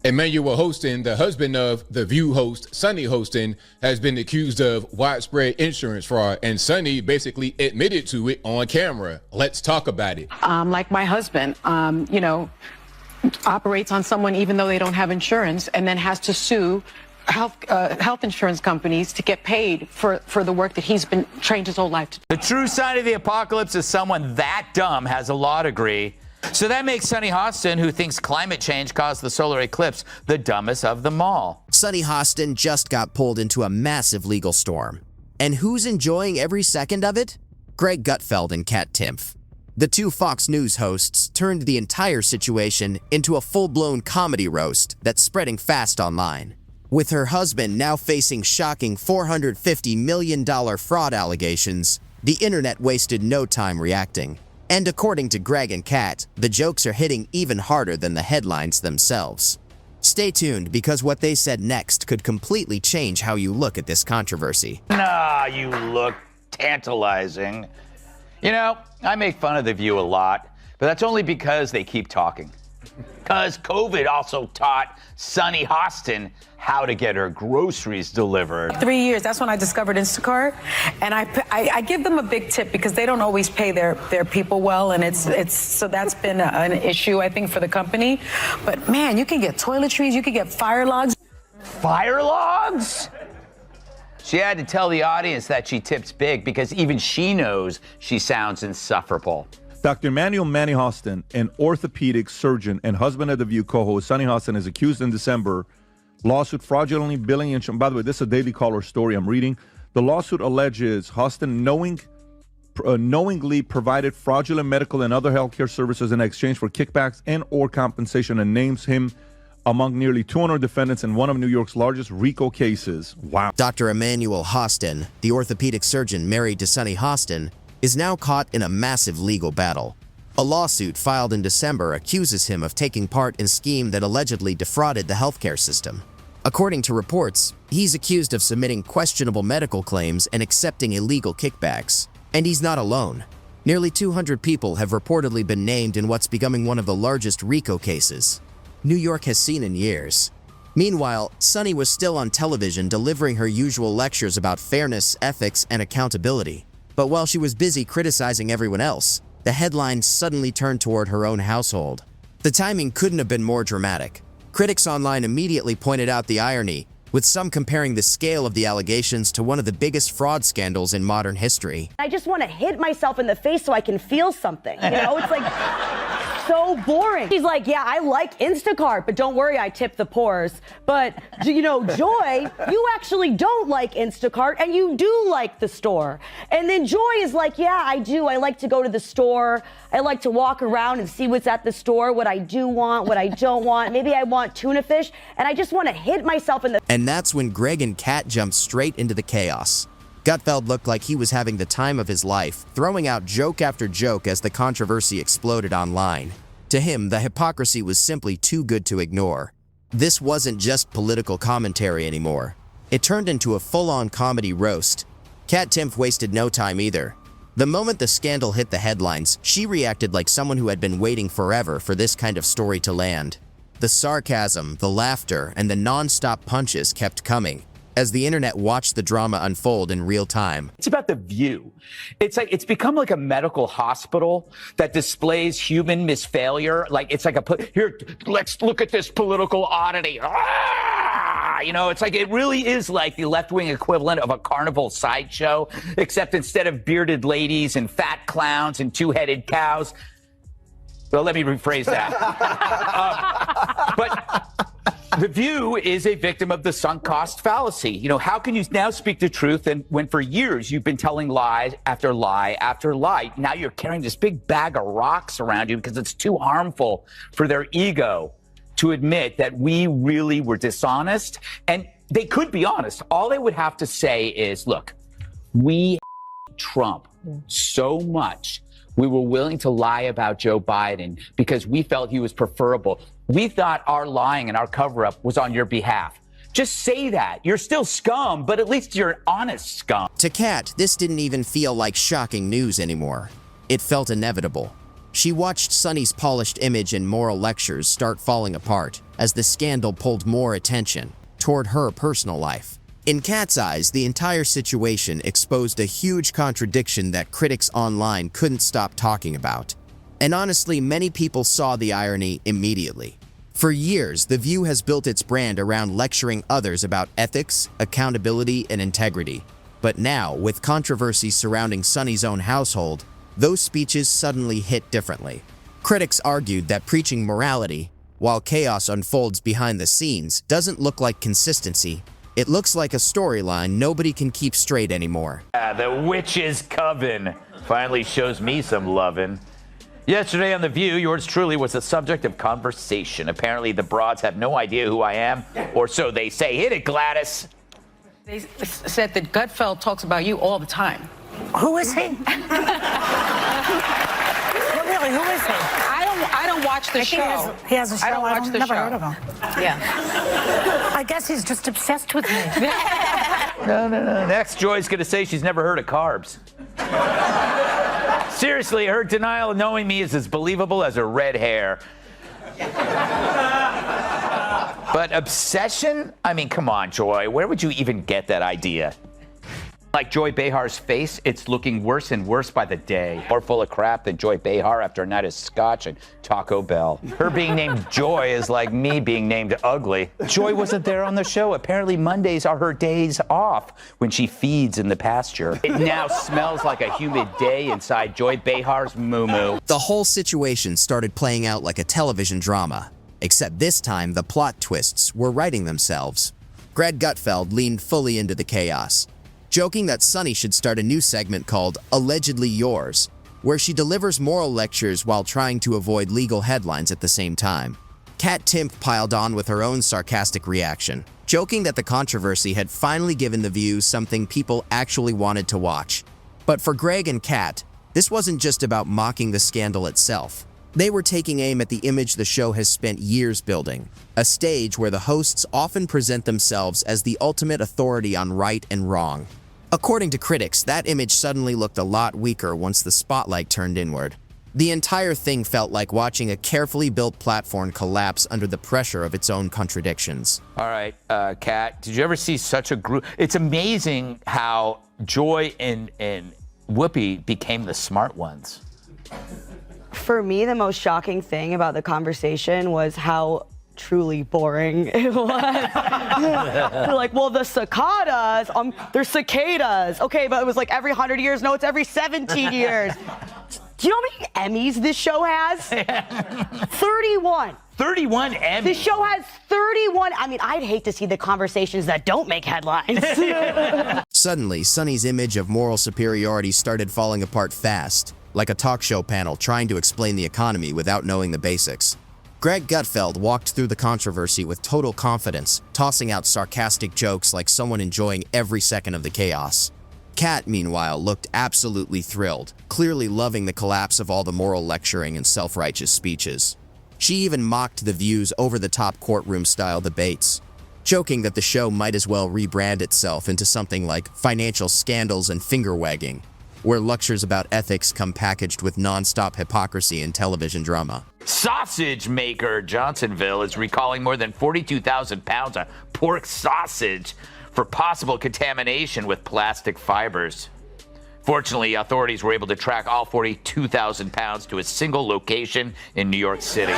Emmanuel Hostin, the husband of The View host Sunny Hostin, has been accused of widespread insurance fraud, and Sunny basically admitted to it on camera. Let's talk about it. Like my husband, operates on someone even though they don't have insurance, and then has to sue health insurance companies to get paid for the work that he's been trained his whole life to do. The true sign of the apocalypse is someone that dumb has a law degree. So that makes Sunny Hostin, who thinks climate change caused the solar eclipse, the dumbest of them all. Sunny Hostin just got pulled into a massive legal storm. And who's enjoying every second of it? Greg Gutfeld and Timpf. The two Fox News hosts turned the entire situation into a full-blown comedy roast that's spreading fast online. With her husband now facing shocking $450 million fraud allegations, the internet wasted no time reacting. And according to Greg and Kat, the jokes are hitting even harder than the headlines themselves. Stay tuned, because what they said next could completely change how you look at this controversy. Nah, you look tantalizing. You know, I make fun of The View a lot, but that's only because they keep talking. Because COVID also taught Sunny Hostin how to get her groceries delivered. 3 years, that's when I discovered Instacart, and I give them a big tip because they don't always pay their people well, and it's so that's been an issue, I think, for the company. But man, you can get toiletries, you can get fire logs. Fire logs? She had to tell the audience that she tips big because even she knows she sounds insufferable. Dr. Emmanuel Manny Hostin, an orthopedic surgeon and husband of The View co-host Sunny Hostin, is accused in December lawsuit fraudulently billing insurance. By the way, this is a Daily Caller story I'm reading. The lawsuit alleges Hostin knowingly provided fraudulent medical and other healthcare services in exchange for kickbacks and or compensation, and names him among nearly 200 defendants in one of New York's largest RICO cases. Wow. Dr. Emmanuel Hostin, the orthopedic surgeon married to Sunny Hostin, is now caught in a massive legal battle. A lawsuit filed in December accuses him of taking part in a scheme that allegedly defrauded the healthcare system. According to reports, he's accused of submitting questionable medical claims and accepting illegal kickbacks. And he's not alone. Nearly 200 people have reportedly been named in what's becoming one of the largest RICO cases New York has seen in years. Meanwhile, Sunny was still on television delivering her usual lectures about fairness, ethics, and accountability. But while she was busy criticizing everyone else, the headlines suddenly turned toward her own household. The timing couldn't have been more dramatic. Critics online immediately pointed out the irony, with some comparing the scale of the allegations to one of the biggest fraud scandals in modern history. I just want to hit myself in the face so I can feel something. You know, it's like so boring. He's like, yeah, I like Instacart, but don't worry, I tip the poors. But, you know, Joy, you actually don't like Instacart, and you do like the store. And then Joy is like, yeah, I do. I like to go to the store. I like to walk around and see what's at the store, what I do want, what I don't want. Maybe I want tuna fish, and I just want to hit myself in the... And that's when Greg and Kat jumped straight into the chaos. Gutfeld looked like he was having the time of his life, throwing out joke after joke as the controversy exploded online. To him, the hypocrisy was simply too good to ignore. This wasn't just political commentary anymore. It turned into a full-on comedy roast. Timpf wasted no time either. The moment the scandal hit the headlines, she reacted like someone who had been waiting forever for this kind of story to land. The sarcasm, the laughter, and the non-stop punches kept coming as the internet watched the drama unfold in real time. It's about The View. It's become like a medical hospital that displays human misfailure. Like it's like here, let's look at this political oddity. You know, it's like it really is like the left-wing equivalent of a carnival sideshow, except instead of bearded ladies and fat clowns and two-headed cows. Well, let me rephrase that. But The View is a victim of the sunk cost fallacy. You know, how can you now speak the truth and when for years you've been telling lie after lie after lie? Now you're carrying this big bag of rocks around you because it's too harmful for their ego to admit that we really were dishonest. And they could be honest. All they would have to say is, look, we Trump so much. We were willing to lie about Joe Biden because we felt he was preferable. We thought our lying and our cover-up was on your behalf. Just say that. You're still scum, but at least you're an honest scum. To Kat, this didn't even feel like shocking news anymore. It felt inevitable. She watched Sunny's polished image and moral lectures start falling apart as the scandal pulled more attention toward her personal life. In Kat's eyes, the entire situation exposed a huge contradiction that critics online couldn't stop talking about. And honestly, many people saw the irony immediately. For years, The View has built its brand around lecturing others about ethics, accountability, and integrity. But now, with controversy surrounding Sunny's own household, those speeches suddenly hit differently. Critics argued that preaching morality, while chaos unfolds behind the scenes, doesn't look like consistency. It looks like a storyline nobody can keep straight anymore. The witch's coven finally shows me some lovin'. Yesterday on The View, yours truly was the subject of conversation. Apparently, the broads have no idea who I am, or so they say. Hit it, Gladys. They said that Gutfeld talks about you all the time. Who is he? Really, who is he? I don't watch the show. He has a show. I don't watch the never show. heard of him. Yeah. I guess he's just obsessed with me. No. Next, Joy's going to say she's never heard of carbs. Seriously, her denial of knowing me is as believable as her red hair. But obsession? I mean, come on, Joy. Where would you even get that idea? Like Joy Behar's face, it's looking worse and worse by the day. More full of crap than Joy Behar after a night of scotch and Taco Bell. Her being named Joy is like me being named ugly. Joy wasn't there on the show. Apparently Mondays are her days off when she feeds in the pasture. It now smells like a humid day inside Joy Behar's moo-moo. The whole situation started playing out like a television drama, except this time the plot twists were writing themselves. Greg Gutfeld leaned fully into the chaos, joking that Sunny should start a new segment called Allegedly Yours, where she delivers moral lectures while trying to avoid legal headlines at the same time. Kat Timpf piled on with her own sarcastic reaction, joking that the controversy had finally given The View something people actually wanted to watch. But for Greg and Kat, this wasn't just about mocking the scandal itself. They were taking aim at the image the show has spent years building, a stage where the hosts often present themselves as the ultimate authority on right and wrong. According to critics, that image suddenly looked a lot weaker once the spotlight turned inward. The entire thing felt like watching a carefully built platform collapse under the pressure of its own contradictions. All right, Kat, did you ever see such a group? It's amazing how Joy and Whoopi became the smart ones. For me, the most shocking thing about the conversation was how truly boring it was. They're like, well, the cicadas, they're cicadas. Okay, but it was like every 100 years. No, it's every 17 years. Do you know how many Emmys this show has? 31. 31 Emmys. This show has 31. I mean, I'd hate to see the conversations that don't make headlines. Suddenly, Sunny's image of moral superiority started falling apart fast, like a talk show panel trying to explain the economy without knowing the basics. Greg Gutfeld walked through the controversy with total confidence, tossing out sarcastic jokes like someone enjoying every second of the chaos. Kat, meanwhile, looked absolutely thrilled, clearly loving the collapse of all the moral lecturing and self-righteous speeches. She even mocked The View's over-the-top courtroom-style debates, joking that the show might as well rebrand itself into something like Financial Scandals and Finger-Wagging, where lectures about ethics come packaged with non-stop hypocrisy and television drama. Sausage maker Johnsonville is recalling more than 42,000 pounds of pork sausage for possible contamination with plastic fibers. Fortunately, authorities were able to track all 42,000 pounds to a single location in New York City.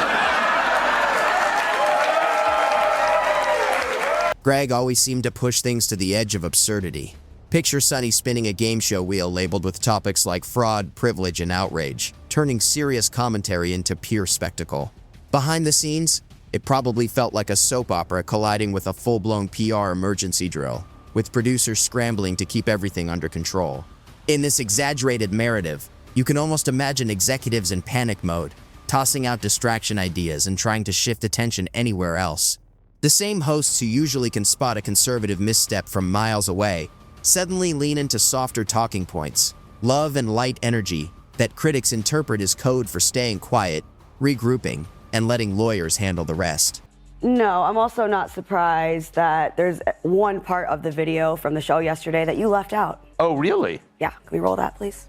Greg always seemed to push things to the edge of absurdity. Picture Sunny spinning a game show wheel labeled with topics like fraud, privilege, and outrage, turning serious commentary into pure spectacle. Behind the scenes, it probably felt like a soap opera colliding with a full-blown PR emergency drill, with producers scrambling to keep everything under control. In this exaggerated narrative, you can almost imagine executives in panic mode, tossing out distraction ideas and trying to shift attention anywhere else. The same hosts who usually can spot a conservative misstep from miles away suddenly lean into softer talking points, love and light energy that critics interpret as code for staying quiet, regrouping, and letting lawyers handle the rest. No, I'm also not surprised that there's one part of the video from the show yesterday that you left out. Oh, really? Yeah, can we roll that, please?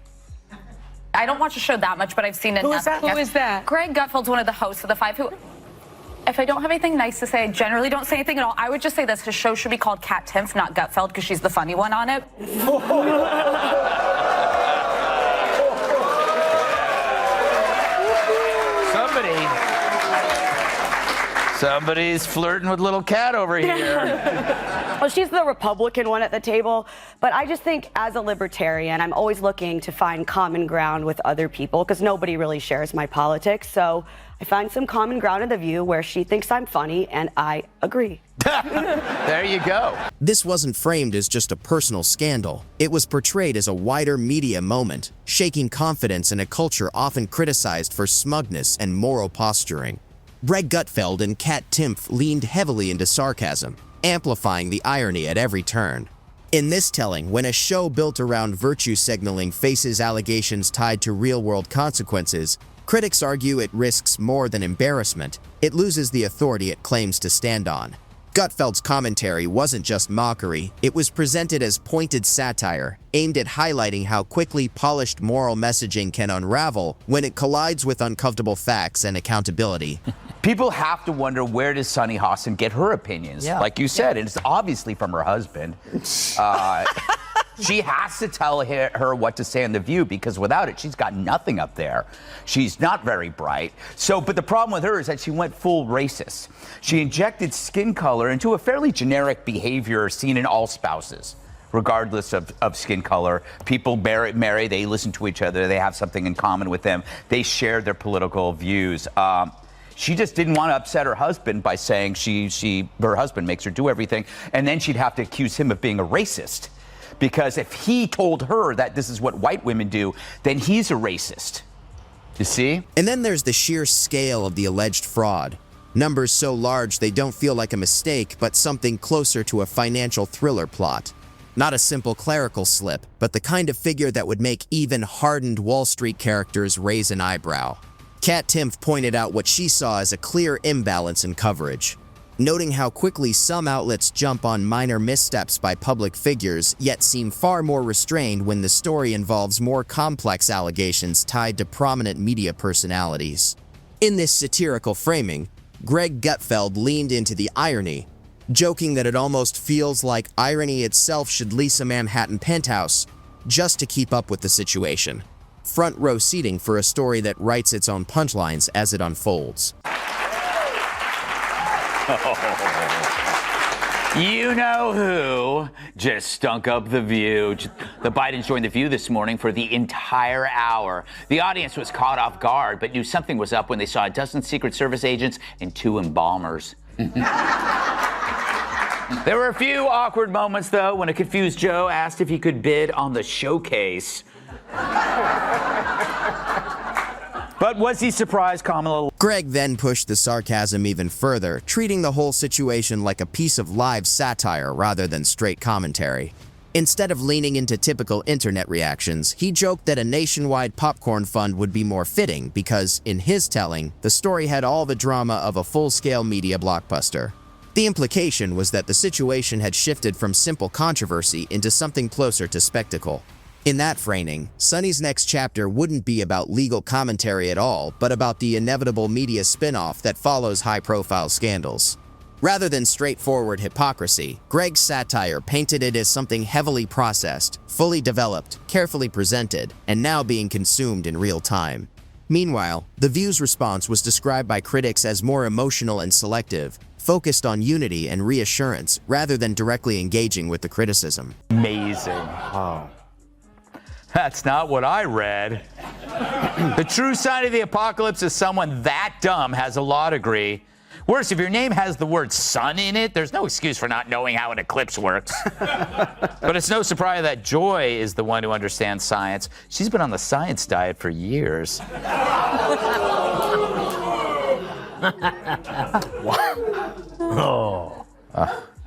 I don't watch the show that much, but I've seen it. Who is that? Who is that? Greg Gutfeld's one of the hosts of The Five, who, if I don't have anything nice to say, I generally don't say anything at all. I would just say this, his show should be called Cat Timpf, not Gutfeld, because she's the funny one on it. Somebody's flirting with little cat over here. Well, she's the Republican one at the table, but I just think as a libertarian, I'm always looking to find common ground with other people because nobody really shares my politics. So I find some common ground in The View where she thinks I'm funny and I agree. There you go. This wasn't framed as just a personal scandal. It was portrayed as a wider media moment, shaking confidence in a culture often criticized for smugness and moral posturing. Greg Gutfeld and Kat Timpf leaned heavily into sarcasm, amplifying the irony at every turn. In this telling, when a show built around virtue signaling faces allegations tied to real-world consequences, critics argue it risks more than embarrassment. It loses the authority it claims to stand on. Gutfeld's commentary wasn't just mockery, it was presented as pointed satire, aimed at highlighting how quickly polished moral messaging can unravel when it collides with uncomfortable facts and accountability. People have to wonder, where does Sunny Hostin get her opinions? Yeah. Like you said, and it's obviously from her husband. She has to tell her what to say on The View, because without it, she's got nothing up there. She's not very bright. But the problem with her is that she went full racist. She injected skin color into a fairly generic behavior seen in all spouses, regardless of skin color. People marry, they listen to each other, they have something in common with them, they share their political views. She just didn't want to upset her husband by saying her husband makes her do everything, and then she'd have to accuse him of being a racist. Because if he told her that this is what white women do, then he's a racist. You see? And then there's the sheer scale of the alleged fraud. Numbers so large they don't feel like a mistake, but something closer to a financial thriller plot. Not a simple clerical slip, but the kind of figure that would make even hardened Wall Street characters raise an eyebrow. Kat Timpf pointed out what she saw as a clear imbalance in coverage, noting how quickly some outlets jump on minor missteps by public figures, yet seem far more restrained when the story involves more complex allegations tied to prominent media personalities. In this satirical framing, Greg Gutfeld leaned into the irony, joking that it almost feels like irony itself should lease a Manhattan penthouse just to keep up with the situation. Front row seating for a story that writes its own punchlines as it unfolds. You know who just stunk up The View. The Bidens joined The View this morning for the entire hour. The audience was caught off guard, but knew something was up when they saw a dozen Secret Service agents and 2 embalmers. There were a few awkward moments, though, when a confused Joe asked if he could bid on the showcase. But was he surprised, Kamala? Greg then pushed the sarcasm even further, treating the whole situation like a piece of live satire rather than straight commentary. Instead of leaning into typical internet reactions, he joked that a nationwide popcorn fund would be more fitting because, in his telling, the story had all the drama of a full-scale media blockbuster. The implication was that the situation had shifted from simple controversy into something closer to spectacle. In that framing, Sunny's next chapter wouldn't be about legal commentary at all, but about the inevitable media spin-off that follows high-profile scandals. Rather than straightforward hypocrisy, Greg's satire painted it as something heavily processed, fully developed, carefully presented, and now being consumed in real time. Meanwhile, The View's response was described by critics as more emotional and selective, focused on unity and reassurance rather than directly engaging with the criticism. Amazing. Oh. That's not what I read. The true sign of the apocalypse is someone that dumb has a law degree. Worse, if your name has the word sun in it, there's no excuse for not knowing how an eclipse works. But it's no surprise that Joy is the one who understands science. She's been on the science diet for years.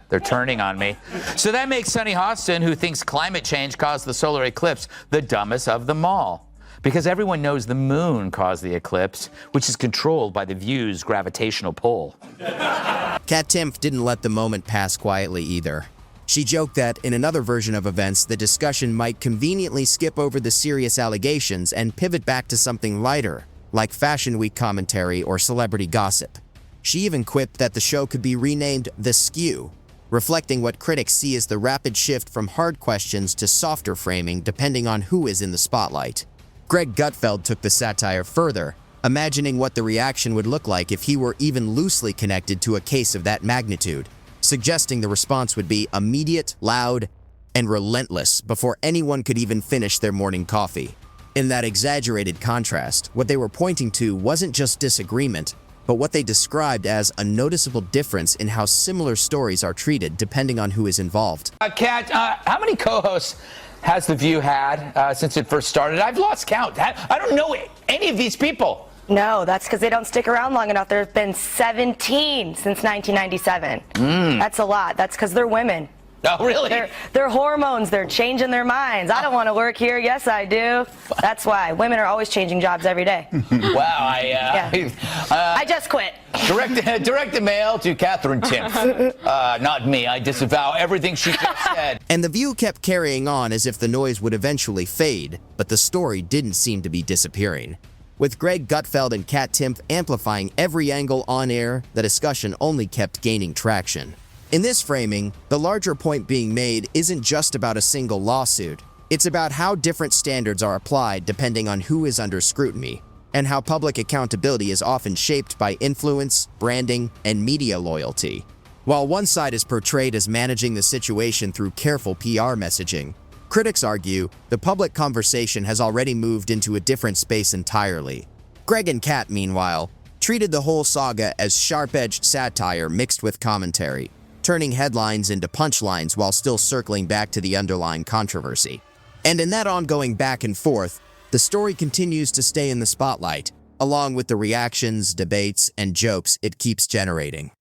They're turning on me. So that makes Sunny Hostin, who thinks climate change caused the solar eclipse, the dumbest of them all. Because everyone knows the moon caused the eclipse, which is controlled by The View's gravitational pull. Kat Timpf didn't let the moment pass quietly either. She joked that in another version of events, the discussion might conveniently skip over the serious allegations and pivot back to something lighter, like Fashion Week commentary or celebrity gossip. She even quipped that the show could be renamed The Skew, reflecting what critics see as the rapid shift from hard questions to softer framing depending on who is in the spotlight. Greg Gutfeld took the satire further, imagining what the reaction would look like if he were even loosely connected to a case of that magnitude, suggesting the response would be immediate, loud, and relentless before anyone could even finish their morning coffee. In that exaggerated contrast, what they were pointing to wasn't just disagreement, but what they described as a noticeable difference in how similar stories are treated depending on who is involved. Kat, how many co-hosts has The View had since it first started? I've lost count. I don't know any of these people. No, that's because they don't stick around long enough. There have been 17 since 1997. That's a lot. That's because they're women. Oh, really? Their hormones, they're changing their minds. I don't want to work here. Yes, I do. That's why. Women are always changing jobs every day. Wow, I just quit. Direct a mail to Catherine Timpf. Not me. I disavow everything she just said. And The View kept carrying on as if the noise would eventually fade, but the story didn't seem to be disappearing. With Greg Gutfeld and Kat Timpf amplifying every angle on air, the discussion only kept gaining traction. In this framing, the larger point being made isn't just about a single lawsuit. It's about how different standards are applied depending on who is under scrutiny, and how public accountability is often shaped by influence, branding, and media loyalty. While one side is portrayed as managing the situation through careful PR messaging, critics argue the public conversation has already moved into a different space entirely. Greg and Kat, meanwhile, treated the whole saga as sharp-edged satire mixed with commentary, turning headlines into punchlines while still circling back to the underlying controversy. And in that ongoing back and forth, the story continues to stay in the spotlight, along with the reactions, debates, and jokes it keeps generating.